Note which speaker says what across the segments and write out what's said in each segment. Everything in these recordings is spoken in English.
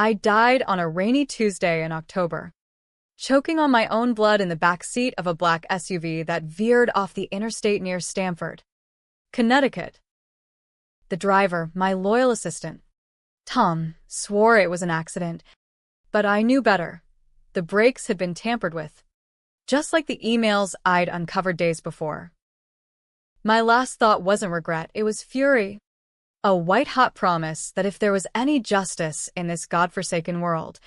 Speaker 1: I died on a rainy Tuesday in October, choking on my own blood in the back seat of a black SUV that veered off the interstate near Stamford, Connecticut. The driver, my loyal assistant, Tom, swore it was an accident, but I knew better. The brakes had been tampered with, just like the emails I'd uncovered days before. My last thought wasn't regret, it was fury. A white-hot promise that if there was any justice in this godforsaken world,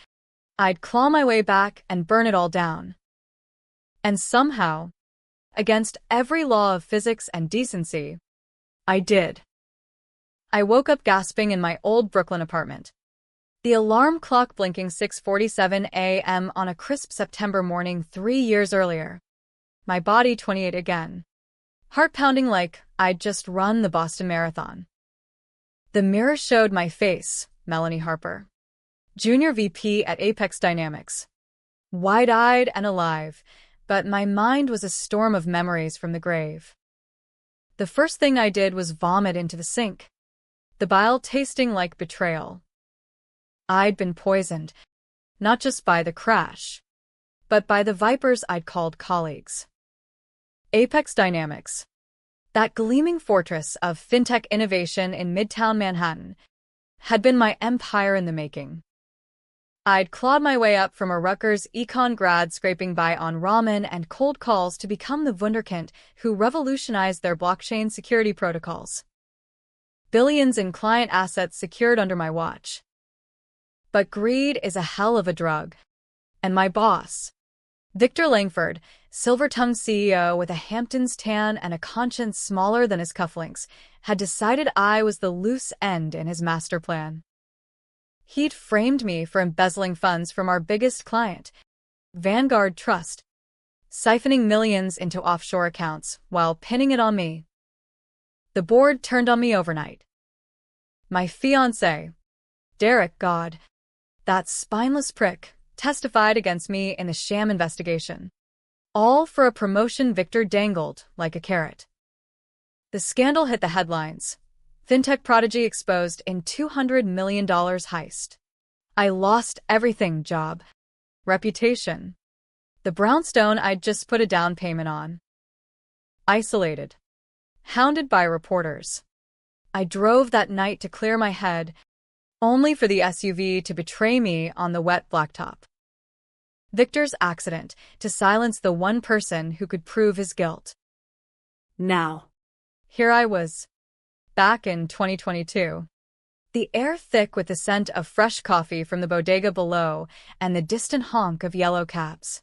Speaker 1: I'd claw my way back and burn it all down. And somehow, against every law of physics and decency, I did. I woke up gasping in my old Brooklyn apartment, the alarm clock blinking 6:47 a.m. on a crisp September morning 3 years earlier. My body 28 again, heart pounding like I'd just run the Boston Marathon. The mirror showed my face, Melanie Harper, Junior VP at Apex Dynamics, wide-eyed and alive, but my mind was a storm of memories from the grave. The first thing I did was vomit into the sink, the bile tasting like betrayal. I'd been poisoned, not just by the crash, but by the vipers I'd called colleagues. Apex Dynamics, that gleaming fortress of fintech innovation in Midtown Manhattan, had been my empire in the making. I'd clawed my way up from a Rutgers econ grad scraping by on ramen and cold calls to become the wunderkind who revolutionized their blockchain security protocols. Billions in client assets secured under my watch. But greed is a hell of a drug. And my boss, Victor Langford, silver-tongued CEO with a Hamptons tan and a conscience smaller than his cufflinks, had decided I was the loose end in his master plan. He'd framed me for embezzling funds from our biggest client, Vanguard Trust, siphoning millions into offshore accounts while pinning it on me. The board turned on me overnight. My fiancé, Derek God, that spineless prick, testified against me in the sham investigation. All for a promotion Victor dangled like a carrot. The scandal hit the headlines. Fintech prodigy exposed in $200 million heist. I lost everything: job, reputation, the brownstone I'd just put a down payment on. Isolated, hounded by reporters, I drove that night to clear my head, only for the SUV to betray me on the wet blacktop. Victor's accident to silence the one person who could prove his guilt. Now, here I was, back in 2022. The air thick with the scent of fresh coffee from the bodega below and the distant honk of yellow cabs.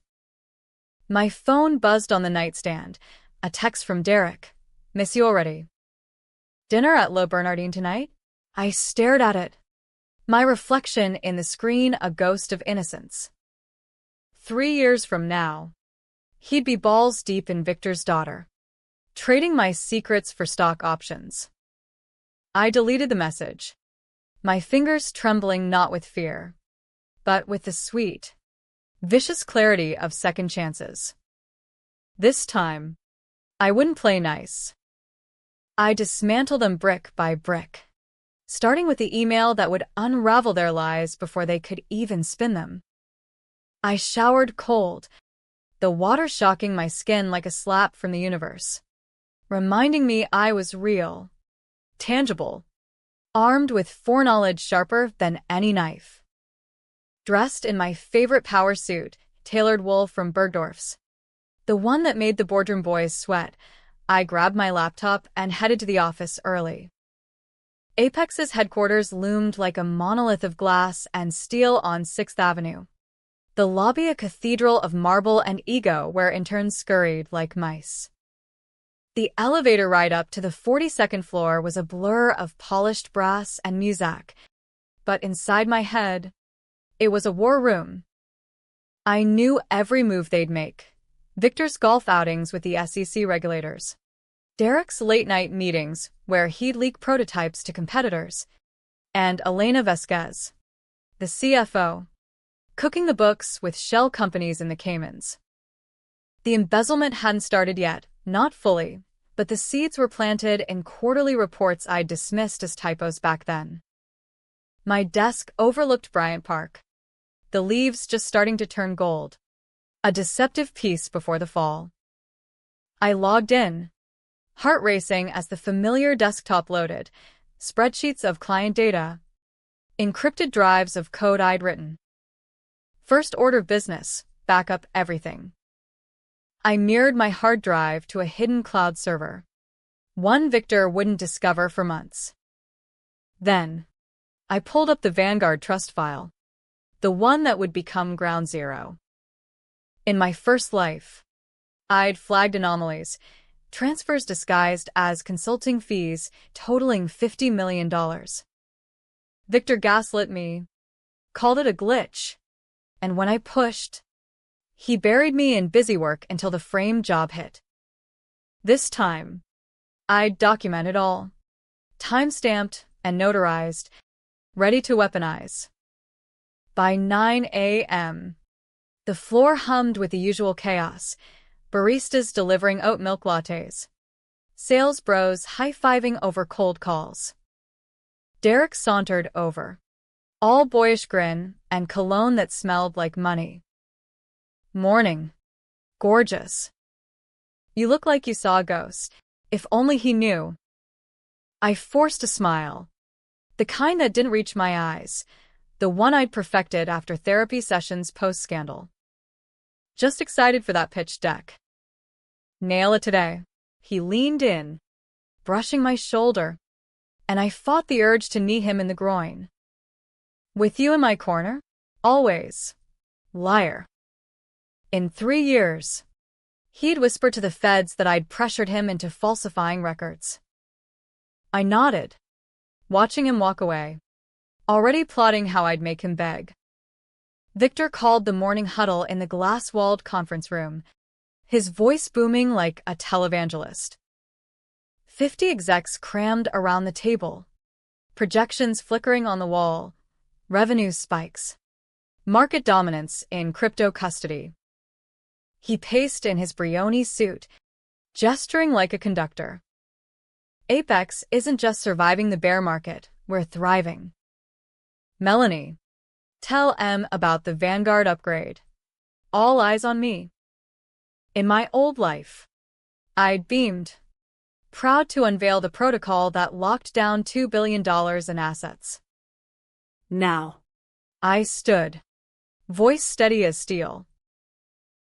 Speaker 1: My phone buzzed on the nightstand, a text from Derek. Miss you already. Dinner at Le Bernardin tonight? I stared at it, my reflection in the screen a ghost of innocence. 3 years from now, he'd be balls deep in Victor's daughter, trading my secrets for stock options. I deleted the message, my fingers trembling not with fear, but with the sweet, vicious clarity of second chances. This time, I wouldn't play nice. I dismantle them brick by brick, starting with the email that would unravel their lies before they could even spin them. I showered cold, the water shocking my skin like a slap from the universe, reminding me I was real, tangible, armed with foreknowledge sharper than any knife. Dressed in my favorite power suit, tailored wool from Bergdorf's, the one that made the boardroom boys sweat, I grabbed my laptop and headed to the office early. Apex's headquarters loomed like a monolith of glass and steel on 6th Avenue. The lobby a cathedral of marble and ego where interns scurried like mice. The elevator ride up to the 42nd floor was a blur of polished brass and muzak, but inside my head, it was a war room. I knew every move they'd make. Victor's golf outings with the SEC regulators, Derek's late-night meetings where he'd leak prototypes to competitors, and Elena Vasquez, the CFO, cooking the books with shell companies in the Caymans. The embezzlement hadn't started yet, not fully, but the seeds were planted in quarterly reports I'd dismissed as typos back then. My desk overlooked Bryant Park, the leaves just starting to turn gold. A deceptive peace before the fall. I logged in, heart racing as the familiar desktop loaded, spreadsheets of client data, encrypted drives of code I'd written. First order of business, backup everything. I mirrored my hard drive to a hidden cloud server, one Victor wouldn't discover for months. Then, I pulled up the Vanguard trust file, the one that would become ground zero. In my first life, I'd flagged anomalies, transfers disguised as consulting fees totaling $50 million. Victor gaslit me, called it a glitch, and when I pushed, he buried me in busy work until the frame job hit. This time, I'd document it all, time-stamped and notarized, ready to weaponize. By 9 a.m., the floor hummed with the usual chaos, baristas delivering oat milk lattes, sales bros high-fiving over cold calls. Derek sauntered over, all boyish grin and cologne that smelled like money. Morning. Gorgeous. You look like you saw a ghost. If only he knew. I forced a smile. The kind that didn't reach my eyes. The one I'd perfected after therapy sessions post-scandal. Just excited for that pitch deck. Nail it today. He leaned in, brushing my shoulder, and I fought the urge to knee him in the groin. With you in my corner? Always. Liar. In 3 years, he'd whispered to the feds that I'd pressured him into falsifying records. I nodded, watching him walk away, already plotting how I'd make him beg. Victor called the morning huddle in the glass-walled conference room, his voice booming like a televangelist. 50 execs crammed around the table, projections flickering on the wall, revenue spikes, market dominance in crypto custody. He paced in his Brioni suit, gesturing like a conductor. Apex isn't just surviving the bear market, we're thriving. Melanie, tell M about the Vanguard upgrade. All eyes on me. In my old life, I'd beamed, proud to unveil the protocol that locked down $2 billion in assets. Now, I stood, voice steady as steel.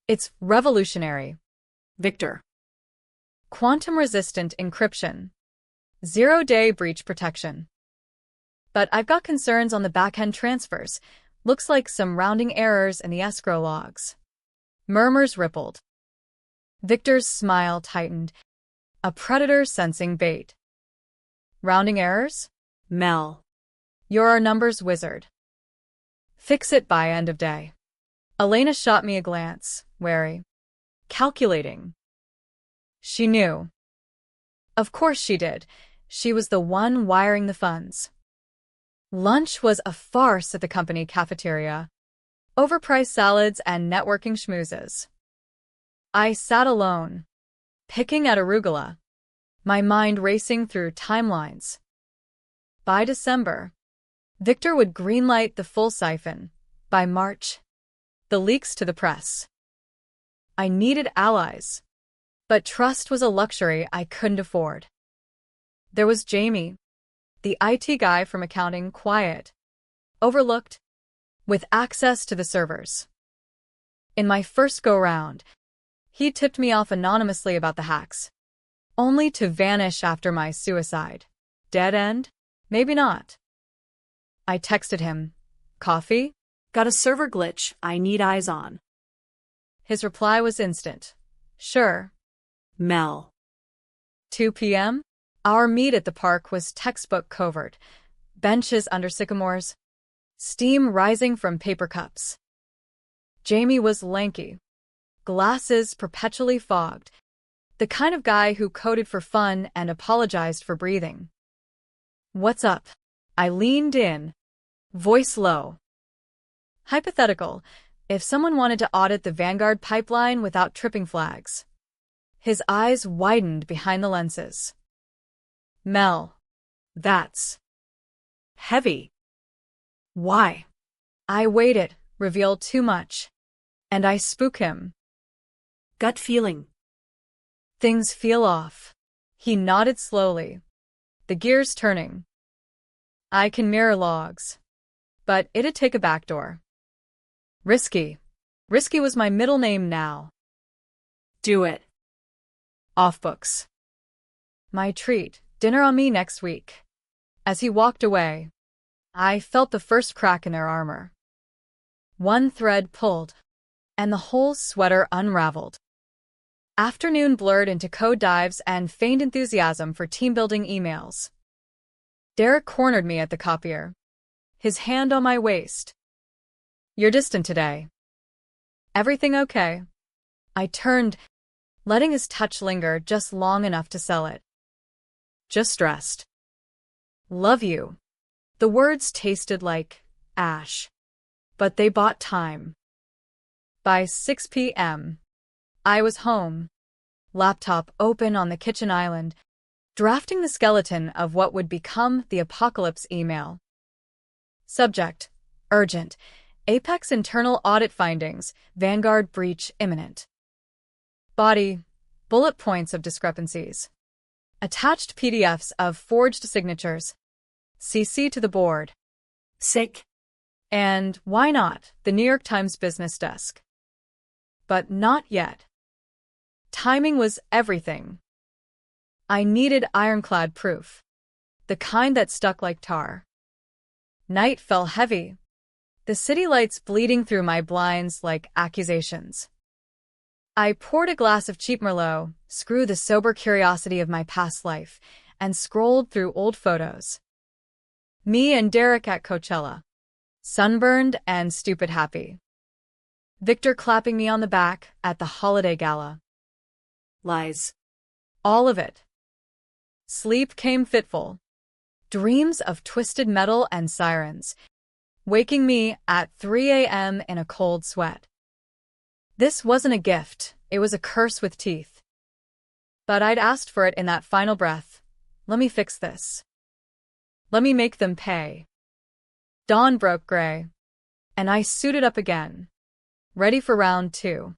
Speaker 1: It's revolutionary. Victor. Quantum-resistant encryption. Zero-day breach protection. But I've got concerns on the back-end transfers. Looks like some rounding errors in the escrow logs. Murmurs rippled. Victor's smile tightened, a predator sensing bait. Rounding errors? Mel. You're our numbers wizard. Fix it by end of day. Elena shot me a glance, wary. Calculating. She knew. Of course she did. She was the one wiring the funds. Lunch was a farce at the company cafeteria. Overpriced salads and networking schmoozes. I sat alone, picking at arugula, my mind racing through timelines. By December, Victor would greenlight the full siphon. By March, the leaks to the press. I needed allies, but trust was a luxury I couldn't afford. There was Jamie, the IT guy from accounting, quiet, overlooked, with access to the servers. In my first go-round, he tipped me off anonymously about the hacks, only to vanish after my suicide. Dead end? Maybe not. I texted him, coffee? Got a server glitch I need eyes on. His reply was instant. Sure. Mel. 2 p.m.? Our meet at the park was textbook covert. Benches under sycamores. Steam rising from paper cups. Jamie was lanky. Glasses perpetually fogged. The kind of guy who coded for fun and apologized for breathing. What's up? I leaned in, voice low. Hypothetical, if someone wanted to audit the Vanguard pipeline without tripping flags. His eyes widened behind the lenses. Mel. That's heavy.
Speaker 2: Why?
Speaker 1: I waited, revealed too much. And I spook him.
Speaker 2: Gut feeling.
Speaker 1: Things feel off. He nodded slowly, the gears turning. I can mirror logs. But it'd take a backdoor. Risky. Risky was my middle name now.
Speaker 2: Do it.
Speaker 1: Off books. My treat, dinner on me next week. As he walked away, I felt the first crack in their armor. One thread pulled, and the whole sweater unraveled. Afternoon blurred into code dives and feigned enthusiasm for team-building emails. Derek cornered me at the copier, his hand on my waist. You're distant today. Everything okay? I turned, letting his touch linger just long enough to sell it. Just stressed. Love you. The words tasted like ash, but they bought time. By 6 p.m., I was home, laptop open on the kitchen island, drafting the skeleton of what would become the apocalypse email. Subject: urgent. Apex internal audit findings. Vanguard breach imminent. Body: bullet points of discrepancies. Attached PDFs of forged signatures. CC to the board.
Speaker 2: Sick.
Speaker 1: And, why not, the New York Times business desk. But not yet. Timing was everything. I needed ironclad proof. The kind that stuck like tar. Night fell heavy, the city lights bleeding through my blinds like accusations. I poured a glass of cheap Merlot, screwed the sober curiosity of my past life, and scrolled through old photos. Me and Derek at Coachella. Sunburned and stupid happy. Victor clapping me on the back at the holiday gala.
Speaker 2: Lies.
Speaker 1: All of it. Sleep came fitful. Dreams of twisted metal and sirens, waking me at 3 a.m. in a cold sweat. This wasn't a gift, it was a curse with teeth. But I'd asked for it in that final breath. Let me fix this. Let me make them pay. Dawn broke gray, and I suited up again, ready for round 2.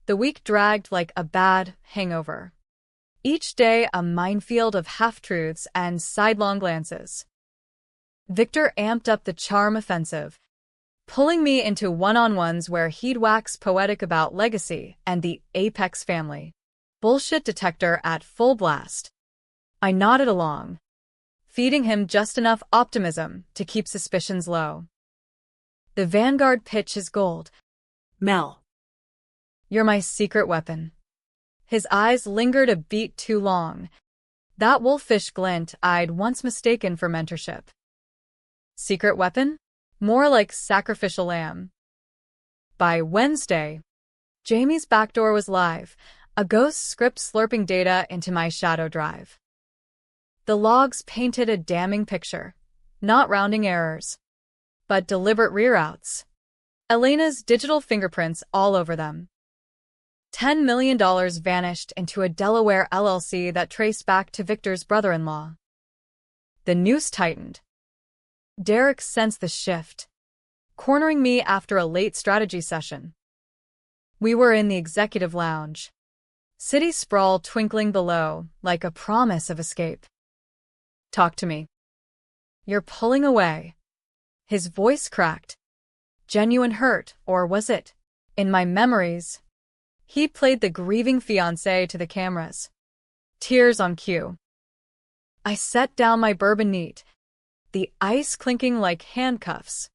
Speaker 1: The week dragged like a bad hangover. Each day a minefield of half-truths and sidelong glances. Victor amped up the charm offensive, pulling me into one-on-ones where he'd wax poetic about legacy and the Apex family. Bullshit detector at full blast. I nodded along, feeding him just enough optimism to keep suspicions low. The Vanguard pitch is gold.
Speaker 2: Mel.
Speaker 1: You're my secret weapon. His eyes lingered a beat too long. That wolfish glint I'd once mistaken for mentorship. Secret weapon? More like sacrificial lamb. By Wednesday, Jamie's backdoor was live, a ghost script slurping data into my shadow drive. The logs painted a damning picture, not rounding errors, but deliberate reroutes. Elena's digital fingerprints all over them. $10 million vanished into a Delaware LLC that traced back to Victor's brother-in-law. The noose tightened. Derek sensed the shift, cornering me after a late strategy session. We were in the executive lounge, city sprawl twinkling below like a promise of escape. Talk to me. You're pulling away. His voice cracked. Genuine hurt, or was it? In my memories, he played the grieving fiancé to the cameras. Tears on cue. I set down my bourbon neat, the ice clinking like handcuffs.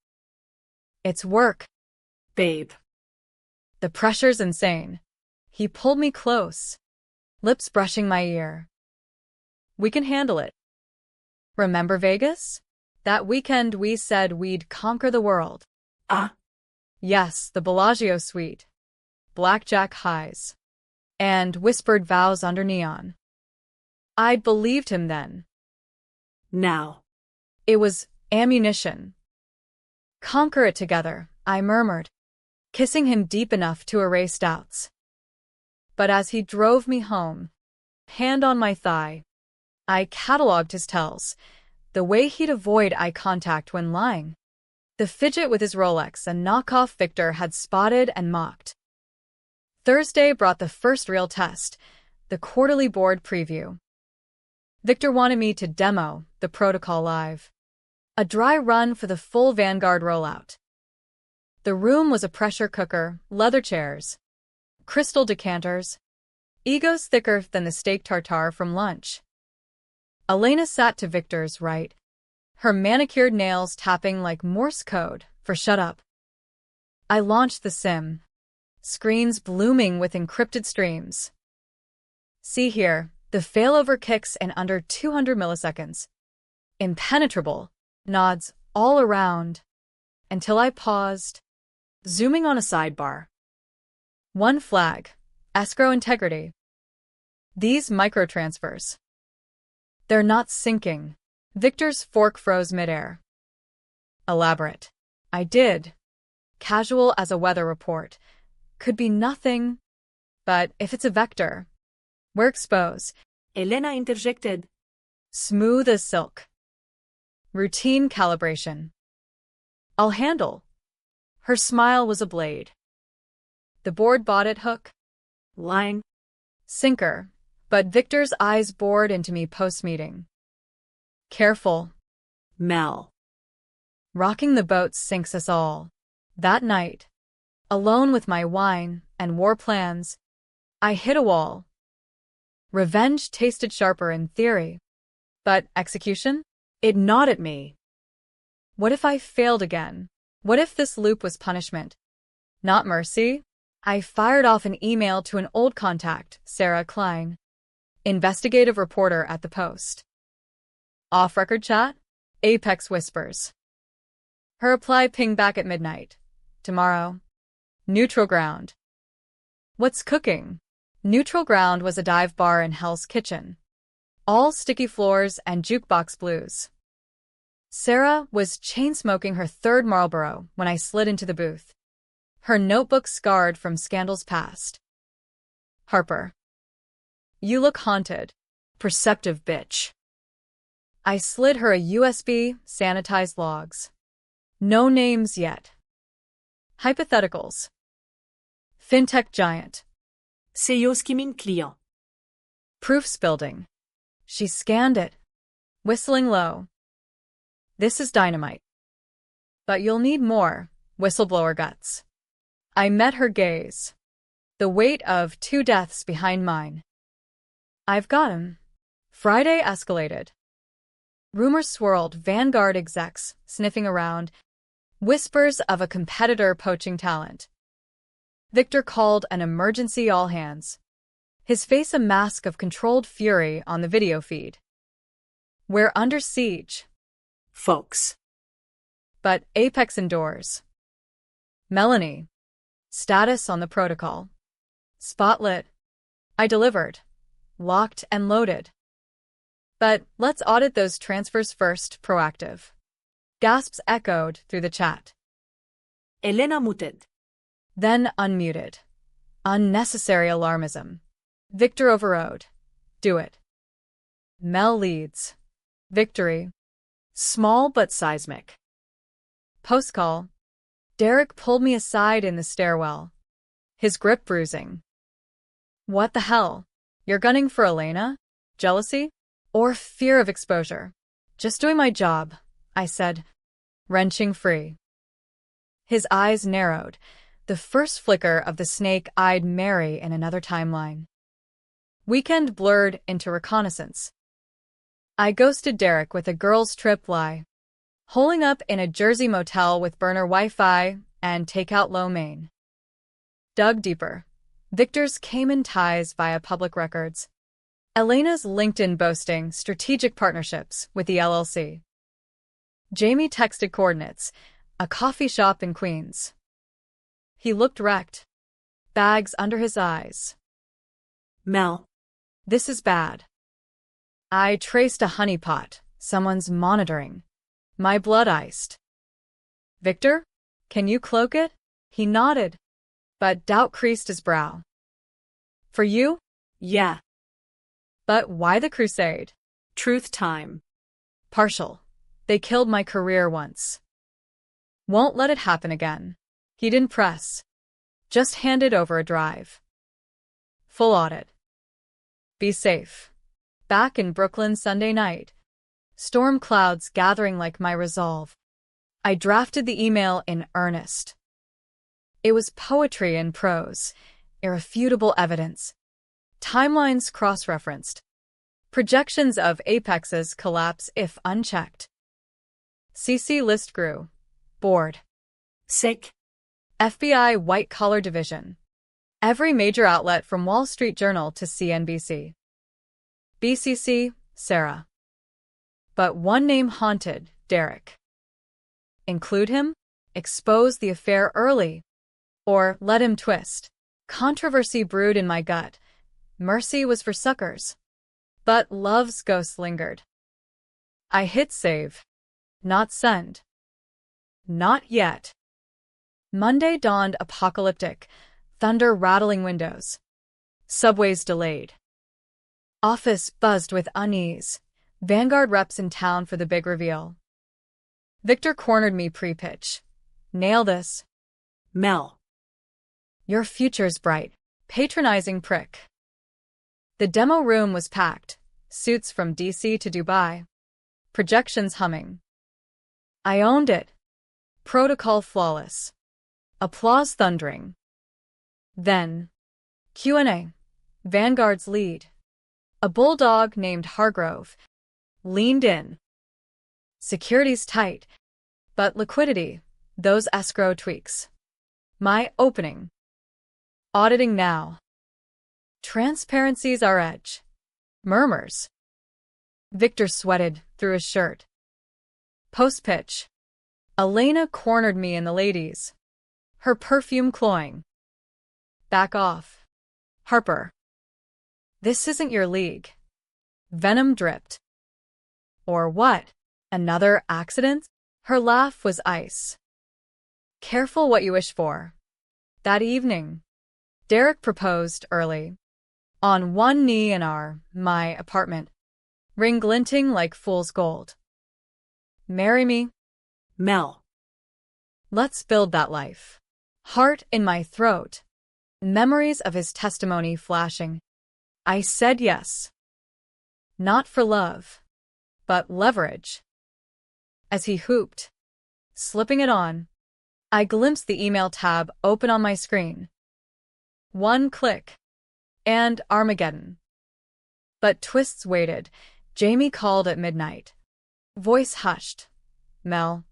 Speaker 1: It's work,
Speaker 2: Babe.
Speaker 1: the pressure's insane. He pulled me close, lips brushing my ear. We can handle it. Remember Vegas? That weekend we said we'd conquer the world. Yes, the Bellagio suite. Blackjack highs. And whispered vows under neon. I'd believed him then.
Speaker 2: Now.
Speaker 1: It was ammunition. Conquer it together, I murmured, kissing him deep enough to erase doubts. But as he drove me home, hand on my thigh, I catalogued his tells, the way he'd avoid eye contact when lying. The fidget with his Rolex and knockoff Victor had spotted and mocked. Thursday brought the first real test, the quarterly board preview. Victor wanted me to demo the protocol live. A dry run for the full Vanguard rollout. The room was a pressure cooker, leather chairs, crystal decanters, egos thicker than the steak tartare from lunch. Elena sat to Victor's right, her manicured nails tapping like Morse code for shut up. I launched the sim, screens blooming with encrypted streams. See here, the failover kicks in under 200 milliseconds. Impenetrable, nods all around, until I paused, zooming on a sidebar. One flag, escrow integrity. These microtransfers. They're not syncing. Victor's fork froze midair. Elaborate. I did. Casual as a weather report. Could be nothing. But if it's a vector, we're exposed.
Speaker 2: Elena interjected.
Speaker 1: Smooth as silk. Routine calibration. I'll handle. Her smile was a blade. The board bought it hook.
Speaker 2: Line.
Speaker 1: Sinker. But Victor's eyes bored into me post-meeting. Careful.
Speaker 2: Mel.
Speaker 1: Rocking the boat sinks us all. That night, alone with my wine and war plans, I hit a wall. Revenge tasted sharper in theory. But execution? It gnawed at me. What if I failed again? What if this loop was punishment? Not mercy? I fired off an email to an old contact, Sarah Klein, investigative reporter at the Post. Off-record chat? Apex whispers. Her reply pinged back at midnight. Tomorrow. Neutral ground. What's cooking? Neutral ground was a dive bar in Hell's Kitchen. All sticky floors and jukebox blues. Sarah was chain-smoking her third Marlboro when I slid into the booth. Her notebook scarred from scandals past. Harper. You look haunted. Perceptive bitch. I slid her a USB, sanitized logs. No names yet. Hypotheticals. Fintech giant.
Speaker 2: Sejoski min client.
Speaker 1: Proofs building. She scanned it, whistling low. This is dynamite. But you'll need more, whistleblower guts. I met her gaze. The weight of 2 deaths behind mine. I've got him. Friday escalated. Rumors swirled, Vanguard execs sniffing around, whispers of a competitor poaching talent. Victor called an emergency all hands, his face a mask of controlled fury on the video feed. We're under siege.
Speaker 2: Folks.
Speaker 1: But Apex endures. Melanie. Status on the protocol. Spotlit. I delivered. Locked and loaded. But let's audit those transfers first, proactive. Gasps echoed through the chat.
Speaker 2: Elena muted.
Speaker 1: Then unmuted. Unnecessary alarmism. Victor overrode. Do it. Mel leads. Victory. Small but seismic. Postcall. Derek pulled me aside in the stairwell. His grip bruising. What the hell? You're gunning for Elena? Jealousy? Or fear of exposure? Just doing my job, I said, wrenching free. His eyes narrowed, the first flicker of the snake-eyed Mary in another timeline. Weekend blurred into reconnaissance. I ghosted Derek with a girls' trip lie, holing up in a Jersey motel with burner Wi-Fi and takeout lo mein. Dug deeper. Victor's Cayman ties via public records. Elena's LinkedIn boasting strategic partnerships with the LLC. Jamie texted coordinates, a coffee shop in Queens. He looked wrecked. Bags under his eyes.
Speaker 2: Mel.
Speaker 1: This is bad. I traced a honeypot. Someone's monitoring. My blood iced. Victor? Can you cloak it? He nodded, but doubt creased his brow. For you?
Speaker 2: Yeah.
Speaker 1: But why the crusade?
Speaker 2: Truth time.
Speaker 1: Partial. They killed my career once. Won't let it happen again. He didn't press. Just handed over a drive. Full audit. Be safe. Back in Brooklyn Sunday night. Storm clouds gathering like my resolve. I drafted the email in earnest. It was poetry in prose, irrefutable evidence. Timelines cross-referenced. Projections of Apex's collapse if unchecked. CC list grew. Board.
Speaker 2: Sick.
Speaker 1: FBI white-collar division. Every major outlet from Wall Street Journal to CNBC. BCC, Sarah. But one name haunted, Derek. Include him? Expose the affair early? Or let him twist? Controversy brewed in my gut. Mercy was for suckers. But love's ghost lingered. I hit save. Not send. Not yet. Monday dawned apocalyptic, thunder rattling windows. Subways delayed. Office buzzed with unease. Vanguard reps in town for the big reveal. Victor cornered me pre-pitch. Nail this.
Speaker 2: Mel.
Speaker 1: Your future's bright. Patronizing prick. The demo room was packed. Suits from DC to Dubai. Projections humming. I owned it. Protocol flawless. Applause thundering. Then, Q&A. Vanguard's lead. A bulldog named Hargrove leaned in. Security's tight, but liquidity, those escrow tweaks. My opening. Auditing now. Transparency's our edge. Murmurs. Victor sweated through his shirt. Post-pitch. Elena cornered me in the ladies. Her perfume cloying. Back off. Harper. This isn't your league. Venom dripped. Or what? Another accident? Her laugh was ice. Careful what you wish for. That evening, Derek proposed early. On one knee in my apartment. Ring glinting like fool's gold. Marry me?
Speaker 2: Mel.
Speaker 1: Let's build that life. Heart in my throat. Memories of his testimony flashing. I said yes. Not for love, but leverage. As he hooped, slipping it on, I glimpsed the email tab open on my screen. One click, and Armageddon. But twists waited. Jamie called at midnight. Voice hushed. Mel,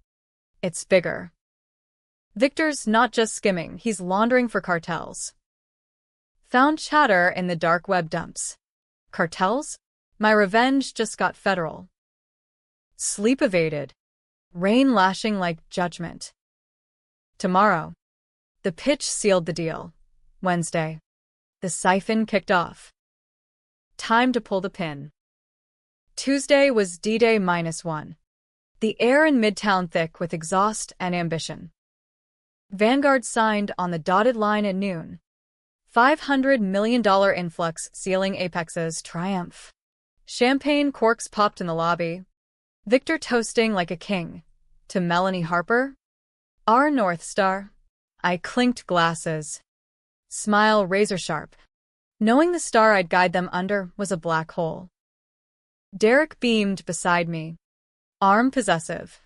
Speaker 1: it's bigger. Victor's not just skimming, he's laundering for cartels. Found chatter in the dark web dumps. Cartels? My revenge just got federal. Sleep evaded. Rain lashing like judgment. Tomorrow. The pitch sealed the deal. Wednesday. The siphon kicked off. Time to pull the pin. Tuesday was D-Day -1. The air in Midtown thick with exhaust and ambition. Vanguard signed on the dotted line at noon. $500 million influx sealing Apex's triumph. Champagne corks popped in the lobby. Victor toasting like a king. To Melanie Harper? Our North Star. I clinked glasses. Smile razor sharp. Knowing the star I'd guide them under was a black hole. Derek beamed beside me. Arm possessive.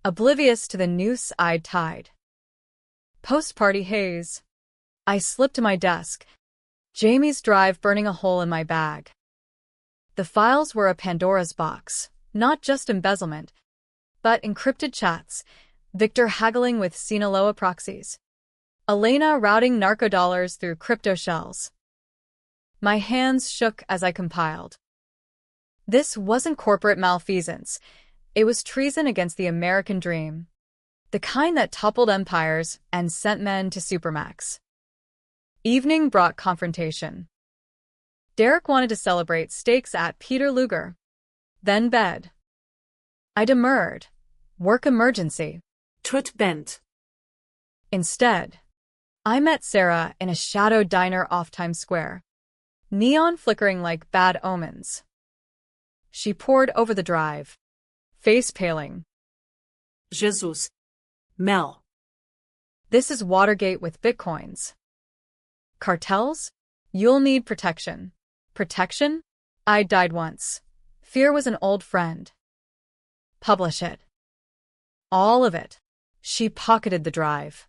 Speaker 1: Oblivious to the noose I'd tied. Post-party haze. I slipped to my desk. Jamie's drive burning a hole in my bag. The files were a Pandora's box, not just embezzlement, but encrypted chats, Victor haggling with Sinaloa proxies, Elena routing narco dollars through crypto shells. My hands shook as I compiled. This wasn't corporate malfeasance. It was treason against the American dream. The kind that toppled empires and sent men to supermax. Evening brought confrontation. Derek wanted to celebrate steaks at Peter Luger. Then bed. I demurred. Work emergency.
Speaker 2: Tut bent.
Speaker 1: Instead, I met Sarah in a shadowed diner off Times Square. Neon flickering like bad omens. She poured over the drive. Face paling.
Speaker 2: Jesus. Mel.
Speaker 1: This is Watergate with Bitcoins. Cartels? You'll need protection. Protection? I died once. Fear was an old friend. Publish it. All of it. She pocketed the drive.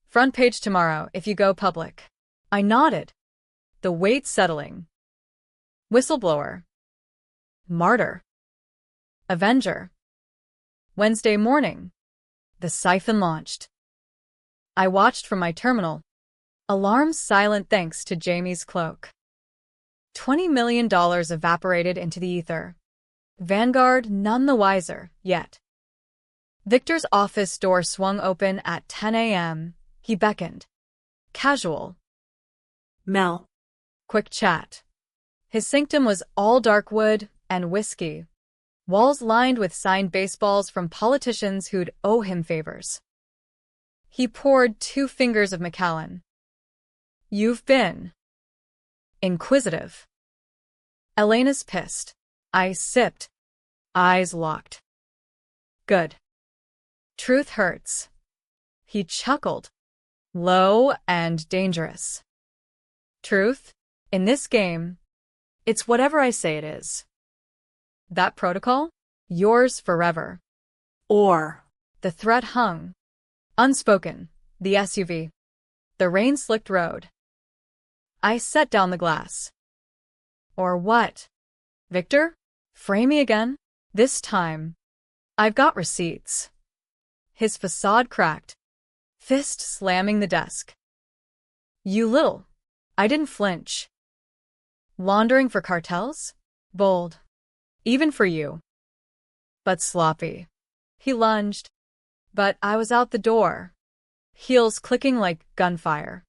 Speaker 1: Front page tomorrow if you go public. I nodded. The weight settling. Whistleblower. Martyr. Avenger. Wednesday morning. The siphon launched. I watched from my terminal. Alarms silent thanks to Jamie's cloak. $20 million evaporated into the ether. Vanguard none the wiser, yet. Victor's office door swung open at 10 a.m. He beckoned. Casual.
Speaker 2: Mel.
Speaker 1: Quick chat. His sanctum was all dark wood and whiskey. Walls lined with signed baseballs from politicians who'd owe him favors. He poured 2 fingers of Macallan. You've been inquisitive. Elena's pissed. I sipped. Eyes locked. Good. Truth hurts. He chuckled. Low and dangerous. Truth? In this game, it's whatever I say it is. That protocol? Yours forever.
Speaker 2: Or.
Speaker 1: The threat hung. Unspoken. The SUV. The rain-slicked road. I set down the glass. Or what? Victor? Frame me again? This time, I've got receipts. His facade cracked. Fist slamming the desk. You little. I didn't flinch. Laundering for cartels? Bold. Even for you. But sloppy. He lunged. But I was out the door. Heels clicking like gunfire.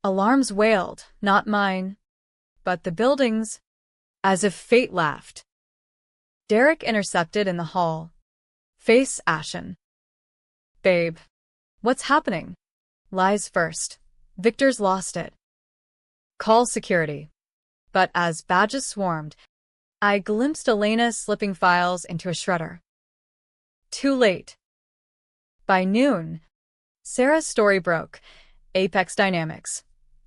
Speaker 1: Alarms wailed, not mine. But the buildings, as if fate laughed. Derek intercepted in the hall. Face ashen. Babe. What's happening? Lies first. Victor's lost it. Call security. But as badges swarmed, I glimpsed Elena slipping files into a shredder. Too late. By noon, Sarah's story broke. Apex Dynamics.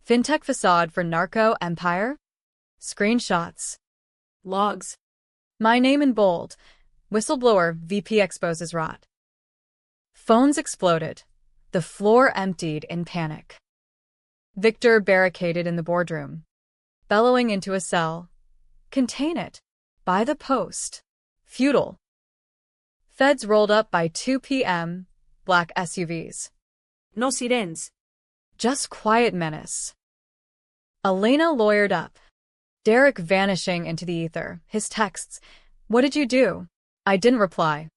Speaker 1: Fintech facade for narco empire? Screenshots.
Speaker 2: Logs.
Speaker 1: My name in bold. Whistleblower VP exposes rot. Phones exploded. The floor emptied in panic. Victor barricaded in the boardroom, bellowing into a cell. Contain it. By the post. Futile. Feds rolled up by 2 p.m. Black SUVs.
Speaker 2: No sirens.
Speaker 1: Just quiet menace. Elena lawyered up. Derek vanishing into the ether. His texts. What did you do? I didn't reply.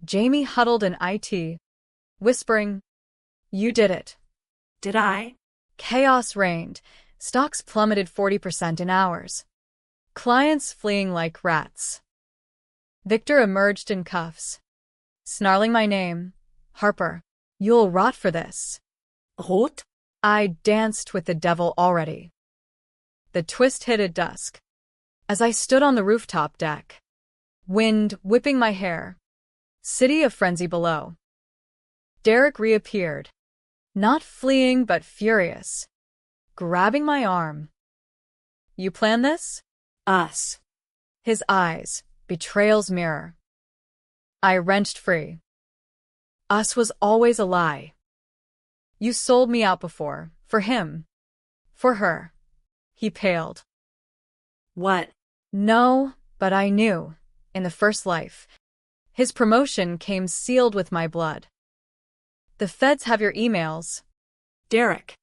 Speaker 1: Jamie huddled in IT, whispering, You did it.
Speaker 2: Did I?
Speaker 1: Chaos reigned. Stocks plummeted 40% in hours. Clients fleeing like rats. Victor emerged in cuffs. Snarling my name. Harper, you'll rot for this.
Speaker 2: Rot?
Speaker 1: I danced with the devil already. The twist hit at dusk. As I stood on the rooftop deck. Wind whipping my hair. City of frenzy below. Derek reappeared. Not fleeing but furious. Grabbing my arm. You plan this?
Speaker 2: Us.
Speaker 1: His eyes, betrayal's mirror. I wrenched free. Us was always a lie. You sold me out before, for him. For her. He paled.
Speaker 2: What?
Speaker 1: No, but I knew, in the first life. His promotion came sealed with my blood. The feds have your emails.
Speaker 2: Derek.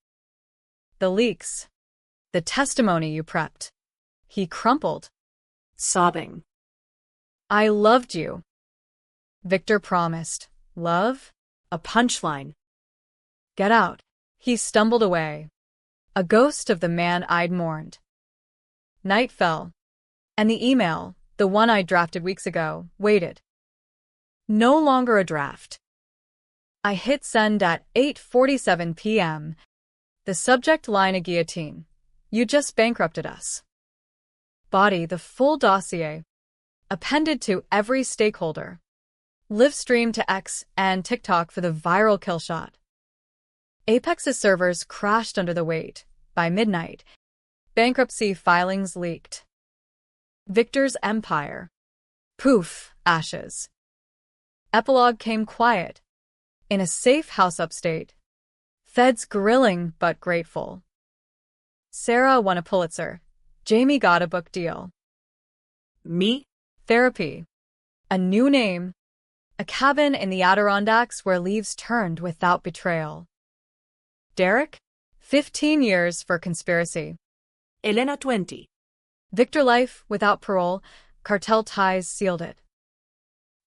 Speaker 1: The leaks. The testimony you prepped. He crumpled.
Speaker 2: Sobbing.
Speaker 1: I loved you. Victor promised. Love?
Speaker 2: A punchline.
Speaker 1: Get out. He stumbled away. A ghost of the man I'd mourned. Night fell. And the email, the one I drafted weeks ago, waited. No longer a draft. I hit send at 8:47 p.m. The subject line a guillotine. You just bankrupted us. Body the full dossier. Appended to every stakeholder. Live stream to X and TikTok for the viral kill shot. Apex's servers crashed under the weight. By midnight, bankruptcy filings leaked. Victor's empire. Poof, ashes. Epilogue came quiet. In a safe house upstate. Feds grilling but grateful. Sarah won a Pulitzer. Jamie got a book deal.
Speaker 2: Me?
Speaker 1: Therapy. A new name. A cabin in the Adirondacks where leaves turned without betrayal. Derek? 15 years for conspiracy.
Speaker 2: Elena 20.
Speaker 1: Victor life without parole. Cartel ties sealed it.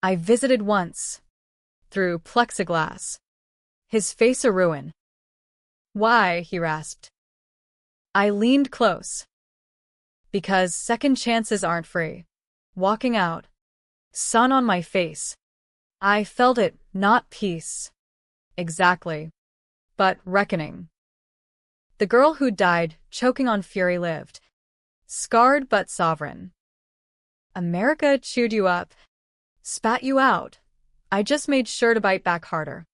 Speaker 1: I visited once. Through plexiglass. His face a ruin. Why? He rasped. I leaned close. Because second chances aren't free. Walking out. Sun on my face. I felt it, not peace. Exactly. But reckoning. The girl who died, choking on fury lived. Scarred but sovereign. America chewed you up. Spat you out. I just made sure to bite back harder.